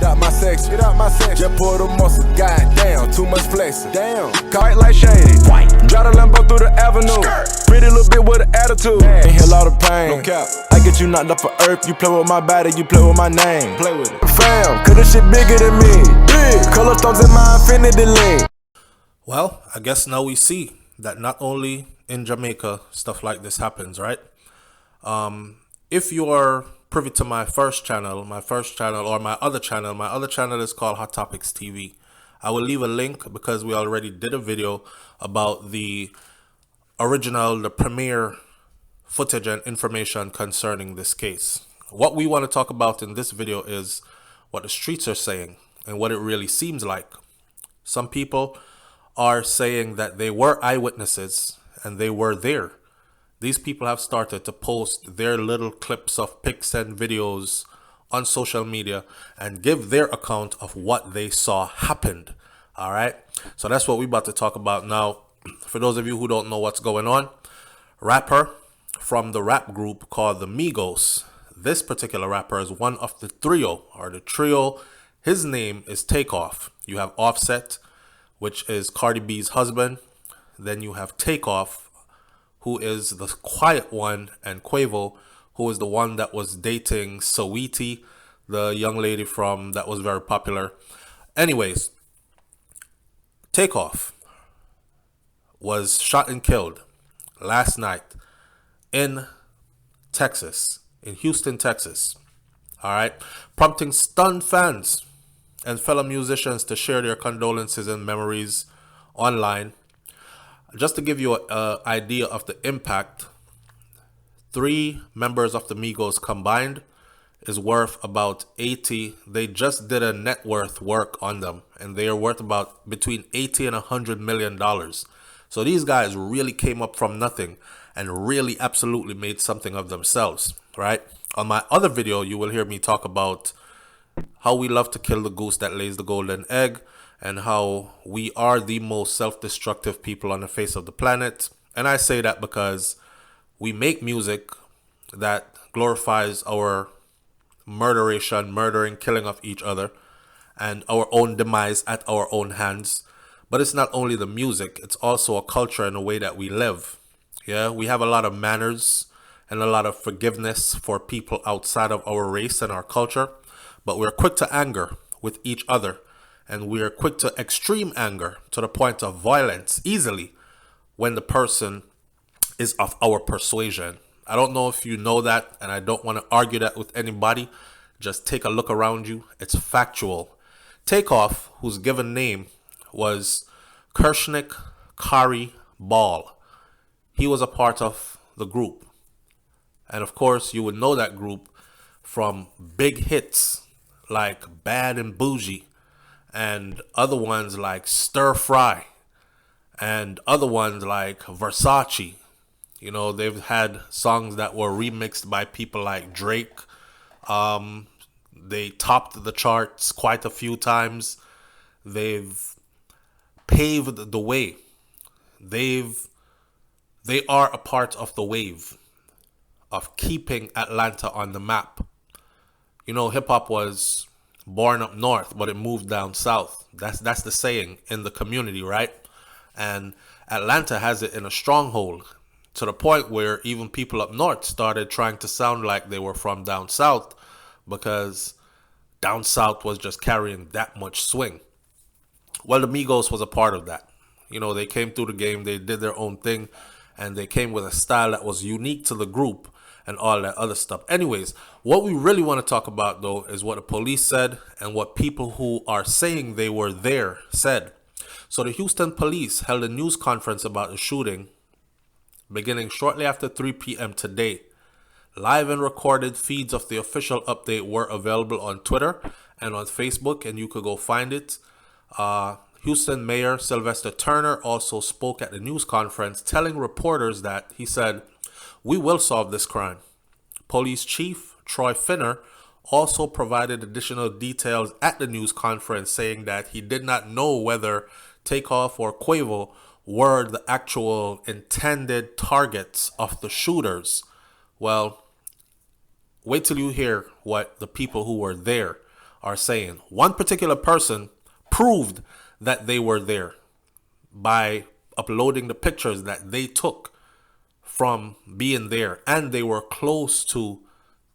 out my section. Get out my section. Just pull the muscle. Goddamn, too much flexing. Damn. Kite like shady. White. Drive the Lambo through the avenue. Skirt. Pretty little bit with an attitude. Inhale all the pain. No cap. I get you knocked up for earth. You play with my body. You play with my name. Play with it. Fam, cause this shit bigger than me. Big. Color thumbs in my infinity lane. Well, I guess now we see that not only in Jamaica stuff like this happens, right? If you are privy to my other channel is called Hot Topics TV. I will leave a link because we already did a video about the premiere footage and information concerning this case. What we want to talk about in this video is what the streets are saying and what it really seems like. Some people are saying that they were eyewitnesses and they were there. These people have started to post their little clips of pics and videos on social media and give their account of what they saw happened. All right. So that's what we're about to talk about now. For those of you who don't know what's going on, rapper from the rap group called the Migos. This particular rapper is one of the trio. His name is Takeoff. You have Offset, which is Cardi B's husband. Then you have Takeoff, who is the quiet one, and Quavo, who is the one that was dating SouFLoTV, the young lady that was very popular. Anyways, Takeoff was shot and killed last night in Texas, in Houston, Texas. All right, prompting stunned fans and fellow musicians to share their condolences and memories online. Just to give you an idea of the impact, 3 members of the Migos combined is worth about 80. They just did a net worth work on them, and they are worth about between 80 and $100 million. So these guys really came up from nothing and really absolutely made something of themselves, right? On my other video, you will hear me talk about how we love to kill the goose that lays the golden egg, and how we are the most self-destructive people on the face of the planet. And I say that because we make music that glorifies our murdering, killing of each other, and our own demise at our own hands. But it's not only the music, it's also a culture and a way that we live. Yeah, we have a lot of manners and a lot of forgiveness for people outside of our race and our culture. But we're quick to anger with each other, and we're quick to extreme anger to the point of violence easily when the person is of our persuasion. I don't know if you know that, and I don't want to argue that with anybody. Just take a look around you. It's factual. Takeoff, whose given name was Kershnick Kari Ball, he was a part of the group. And of course, you would know that group from big hits like Bad and Bougee, and other ones like Stir Fry, and other ones like VERSACE. You know, they've had songs that were remixed by people like Drake. They topped the charts quite a few times. They've paved the way. They are a part of the wave of keeping Atlanta on the map. You know, hip-hop was born up north, but it moved down south. That's the saying in the community, right? And Atlanta has it in a stronghold, to the point where even people up north started trying to sound like they were from down south, because down south was just carrying that much swing. Well, the Migos was a part of that. You know, they came through the game, they did their own thing, and they came with a style that was unique to the group and all that other stuff. Anyways, what we really want to talk about, though, is what the police said and what people who are saying they were there said. So the Houston police held a news conference about the shooting beginning shortly after 3 p.m. today. Live and recorded feeds of the official update were available on Twitter and on Facebook, and you could go find it. Houston Mayor Sylvester Turner also spoke at the news conference, telling reporters that, he said, "We will solve this crime." Police Chief Troy Finner also provided additional details at the news conference, saying that he did not know whether Takeoff or Quavo were the actual intended targets of the shooters. Well, wait till you hear what the people who were there are saying. One particular person proved that they were there by uploading the pictures that they took from being there, and they were close to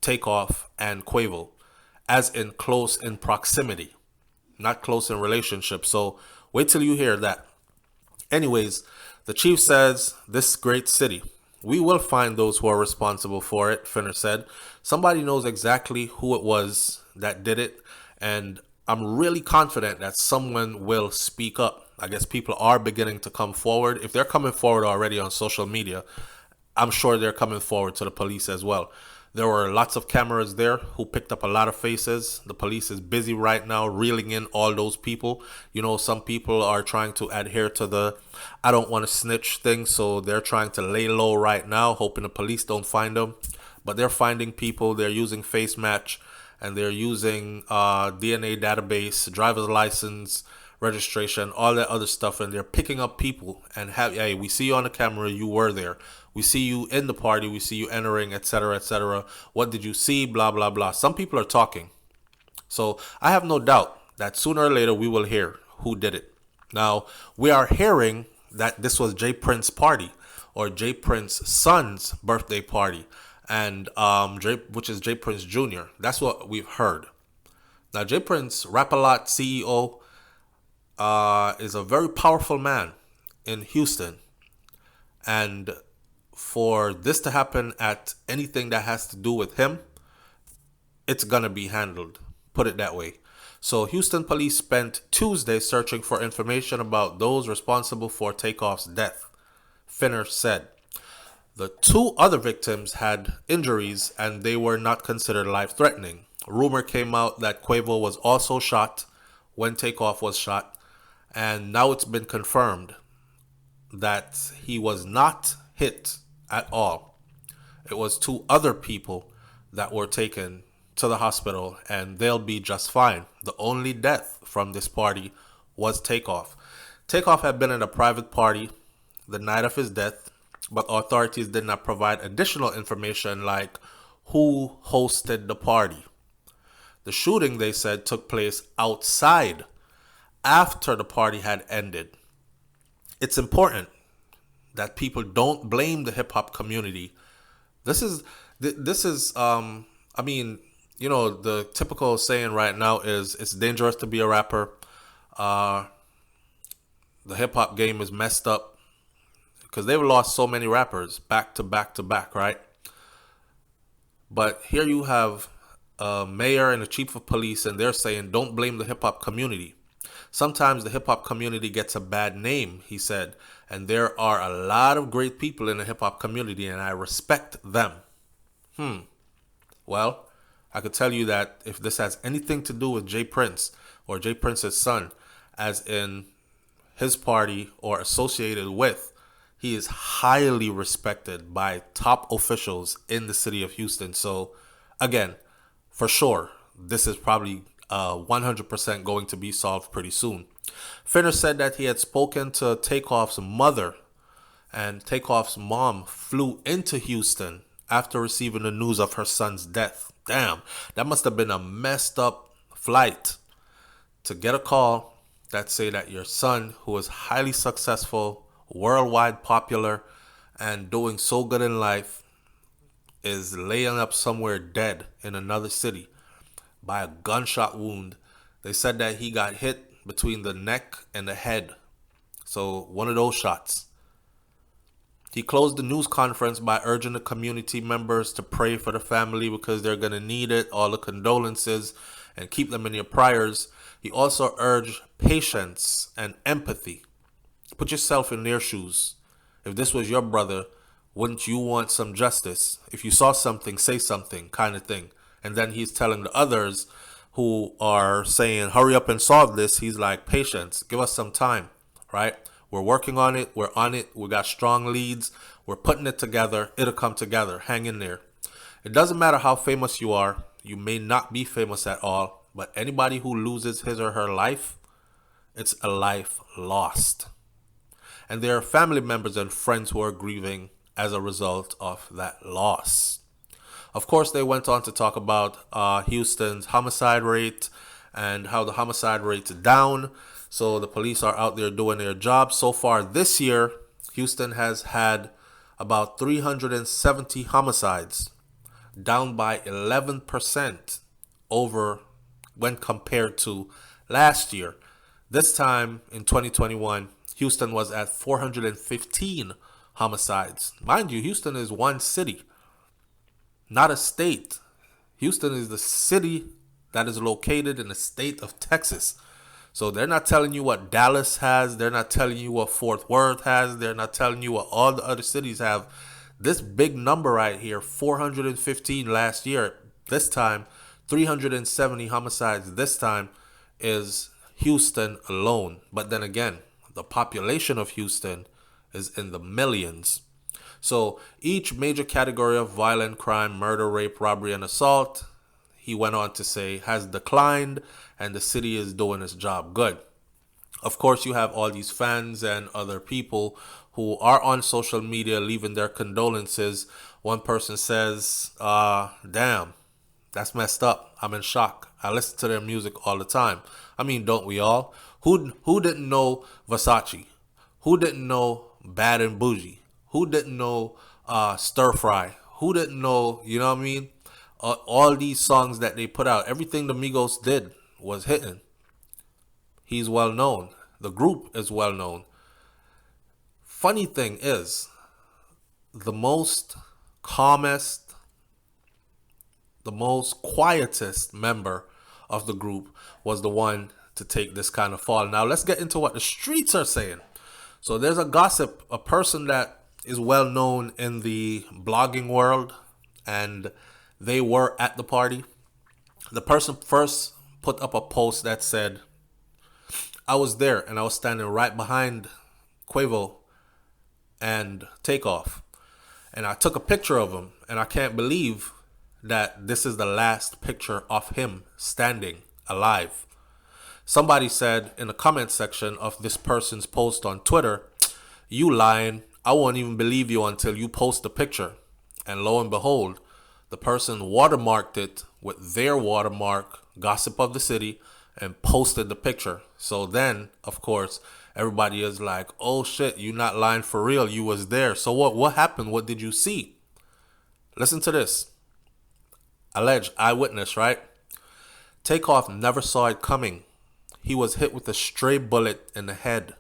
Takeoff and Quavo, as in close in proximity, not close in relationship. So wait till you hear that. Anyways, the chief says, this great city, we will find those who are responsible for it, Finner said. Somebody knows exactly who it was that did it, and I'm really confident that someone will speak up. I guess people are beginning to come forward. If they're coming forward already on social media, I'm sure they're coming forward to the police as well. There were lots of cameras there who picked up a lot of faces. The police is busy right now reeling in all those people. You know, some people are trying to adhere to the I don't want to snitch thing, so they're trying to lay low right now, hoping the police don't find them. But they're finding people. They're using face match, and they're using DNA database, driver's license, registration, all that other stuff, and they're picking up people and hey, we see you on the camera, you were there. We see you in the party, we see you entering, etc., etc. What did you see? Blah, blah, blah. Some people are talking. So I have no doubt that sooner or later we will hear who did it. Now, we are hearing that this was J Prince's party, or J Prince's son's birthday party, and which is J Prince Jr. That's what we've heard. Now, J Prince, Rap-A-Lot CEO, is a very powerful man in Houston, and for this to happen at anything that has to do with him, it's gonna be handled, put it that way. So Houston police spent Tuesday searching for information about those responsible for Takeoff's death, Finner said. The two other victims had injuries and they were not considered life-threatening. Rumor came out that Quavo was also shot when Takeoff was shot, and now it's been confirmed that he was not hit at all. It was two other people that were taken to the hospital, and they'll be just fine. The only death from this party was Takeoff. Takeoff had been at a private party the night of his death, but authorities did not provide additional information like who hosted the party. The shooting, they said, took place outside after the party had ended. It's important that people don't blame the hip hop community. This is I mean, you know, the typical saying right now is it's dangerous to be a rapper. The hip hop game is messed up because they've lost so many rappers back to back to back, right? But here you have a mayor and a chief of police, and they're saying don't blame the hip hop community. Sometimes the hip hop community gets a bad name, he said, and there are a lot of great people in the hip hop community, and I respect them. Well, I could tell you that if this has anything to do with J Prince or J Prince's son, as in his party or associated with, he is highly respected by top officials in the city of Houston. So, again, for sure, this is probably 100% going to be solved pretty soon. Finner said that he had spoken to Takeoff's mother, and Takeoff's mom flew into Houston after receiving the news of her son's death. Damn, that must have been a messed up flight to get a call that say that your son, who is highly successful, worldwide popular, and doing so good in life, is laying up somewhere dead in another city by a gunshot wound. They said that he got hit between the neck and the head. So one of those shots. He closed the news conference by urging the community members to pray for the family because they're going to need it, all the condolences, and keep them in your prayers. He also urged patience and empathy. Put yourself in their shoes. If this was your brother, wouldn't you want some justice? If you saw something, say something, kind of thing. And then he's telling the others who are saying, hurry up and solve this. He's like, patience, give us some time, right? We're working on it. We're on it. We got strong leads. We're putting it together. It'll come together. Hang in there. It doesn't matter how famous you are. You may not be famous at all, but anybody who loses his or her life, it's a life lost. And there are family members and friends who are grieving as a result of that loss. Of course, they went on to talk about Houston's homicide rate and how the homicide rate's down. So the police are out there doing their job. So far this year, Houston has had about 370 homicides, down by 11% over when compared to last year. This time in 2021, Houston was at 415 homicides. Mind you, Houston is one city, not a state. Houston is the city that is located in the state of Texas. So they're not telling you what Dallas has. They're not telling you what Fort Worth has. They're not telling you what all the other cities have. This big number right here, 415 last year. This time, 370 homicides this time is Houston alone. But then again, the population of Houston is in the millions. So each major category of violent crime, murder, rape, robbery, and assault, he went on to say, has declined, and the city is doing its job good. Of course, you have all these fans and other people who are on social media leaving their condolences. One person says, damn, that's messed up. I'm in shock. I listen to their music all the time. I mean, don't we all? Who didn't know VERSACE? Who didn't know Bad and Bougee? Who didn't know Stir Fry? Who didn't know, you know what I mean? All these songs that they put out, everything the Migos did was hitting. He's well known. The group is well known. Funny thing is, the most calmest, the most quietest member of the group was the one to take this kind of fall. Now let's get into what the streets are saying. So there's a gossip, a person that is well known in the blogging world, and they were at the party. The person first put up a post that said, I was there and I was standing right behind Quavo and Takeoff. And I took a picture of him, and I can't believe that this is the last picture of him standing alive. Somebody said in the comment section of this person's post on Twitter, you lying, I won't even believe you until you post the picture. And lo and behold, the person watermarked it with their watermark, Gossip of the City, and posted the picture. So then, of course, everybody is like, oh shit, you not lying for real, you was there. So what happened? What did you see? Listen to this. Alleged eyewitness, right? Takeoff never saw it coming. He was hit with a stray bullet in the head.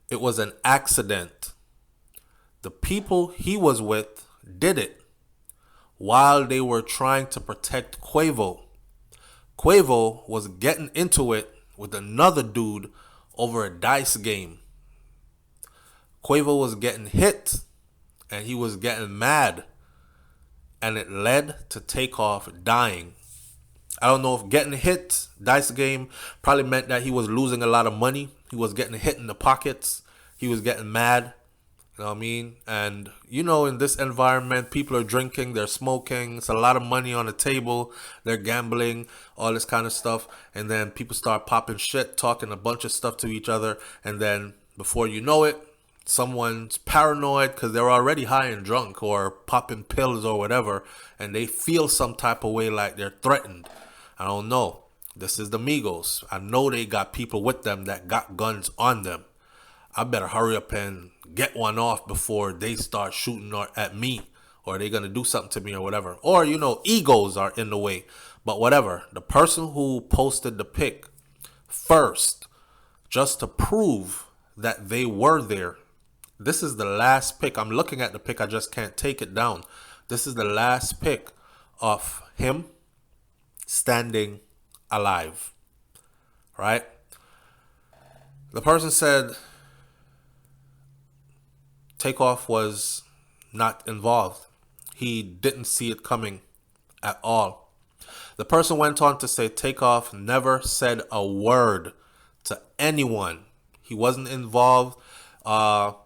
It was an accident. The people he was with did it while they were trying to protect Quavo. Quavo was getting into it with another dude over a dice game. Quavo was getting hit and he was getting mad, and it led to Takeoff dying. I don't know if getting hit, dice game, probably meant that he was losing a lot of money. He was getting hit in the pockets. He was getting mad. You know what I mean? And, you know, in this environment, people are drinking, they're smoking. It's a lot of money on the table. They're gambling, all this kind of stuff. And then people start popping shit, talking a bunch of stuff to each other. And then before you know it, someone's paranoid because they're already high and drunk or popping pills or whatever. And they feel some type of way like they're threatened. I don't know. This is the Migos. I know they got people with them that got guns on them. I better hurry up and get one off before they start shooting at me, or they're going to do something to me or whatever. Or, you know, egos are in the way. But whatever. The person who posted the pic first, just to prove that they were there. This is the last pic. I'm looking at the pic. I just can't take it down. This is the last pic of him standing alive, right? The person said Takeoff was not involved. He didn't see it coming at all. The person went on to say Takeoff never said a word to anyone. He wasn't involved. Quavo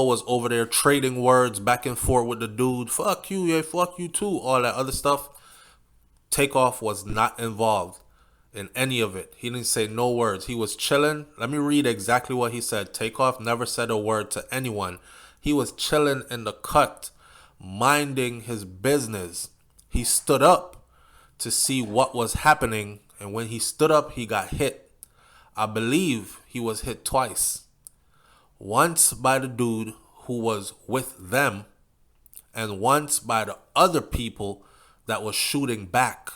was over there trading words back and forth with the dude. Fuck you, yeah, fuck you too, all that other stuff. Takeoff was not involved in any of it. He didn't say no words. He was chilling. Let me read exactly what he said. Takeoff never said a word to anyone. He was chilling in the cut, minding his business. He stood up to see what was happening And when he stood up, he got hit. I believe he was hit twice. Once by the dude who was with them, and once by the other people that was shooting back.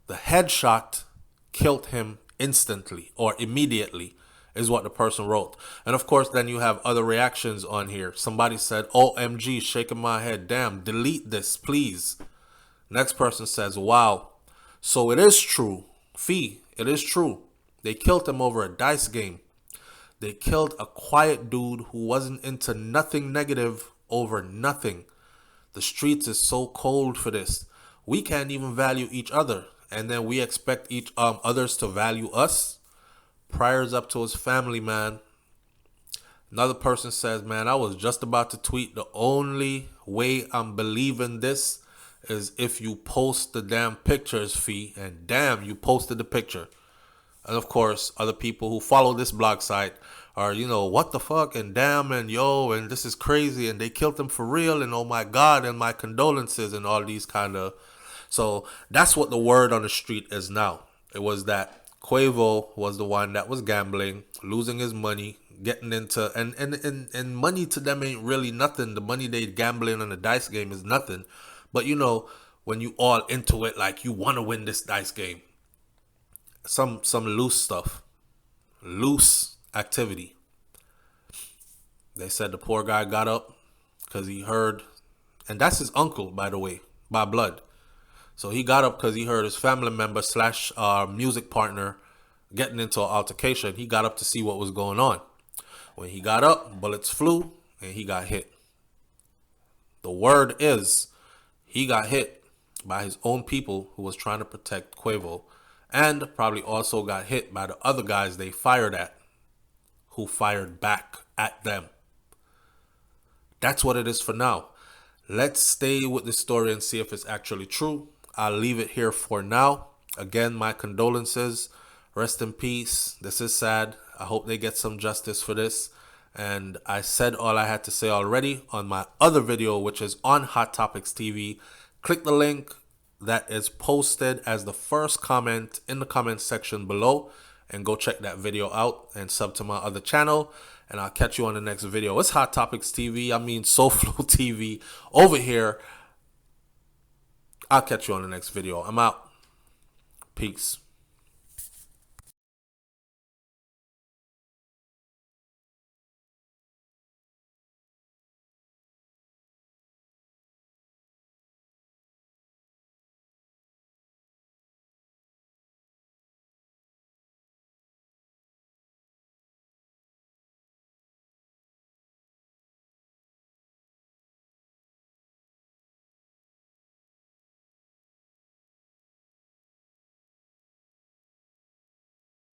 The headshot killed him instantly or immediately, is what the person wrote. And of course, then you have other reactions on here. Somebody said, OMG, shaking my head. Damn, delete this, please. Next person says, wow. So it is true. Fee, it is true. They killed him over a dice game. They killed a quiet dude who wasn't into nothing negative over nothing. The streets is so cold for this. We can't even value each other. And then we expect others to value us. Prayers up to his family, man. Another person says, man, I was just about to tweet. The only way I'm believing this is if you post the damn pictures, Fee. And damn, you posted the picture. And of course, other people who follow this blog site are, what the fuck, and damn, and yo, and this is crazy, and they killed him for real, and oh my God, and my condolences, and all these kind of. So that's what the word on the street is now. It was that Quavo was the one that was gambling, losing his money, getting into, and money to them ain't really nothing. The money they gambling on the dice game is nothing. But when you all into it, like you want to win this dice game, some loose stuff, loose activity. They said the poor guy got up because he heard, and that's his uncle, by the way, by blood. So he got up because he heard his family member / music partner getting into an altercation. He got up to see what was going on. When he got up, bullets flew and he got hit. The word is he got hit by his own people who was trying to protect Quavo, and probably also got hit by the other guys they fired at, who fired back at them. That's what it is for now. Let's stay with the story and see if it's actually true. I'll leave it here for now. Again, my condolences. Rest in peace. This is sad. I hope they get some justice for this. And I said all I had to say already on my other video, which is on Hot Topics TV. Click the link that is posted as the first comment in the comment section below, and go check that video out and sub to my other channel. And I'll catch you on the next video. It's Hot Topics TV. I mean SouFLoTV over here. I'll catch you on the next video. I'm out. Peace.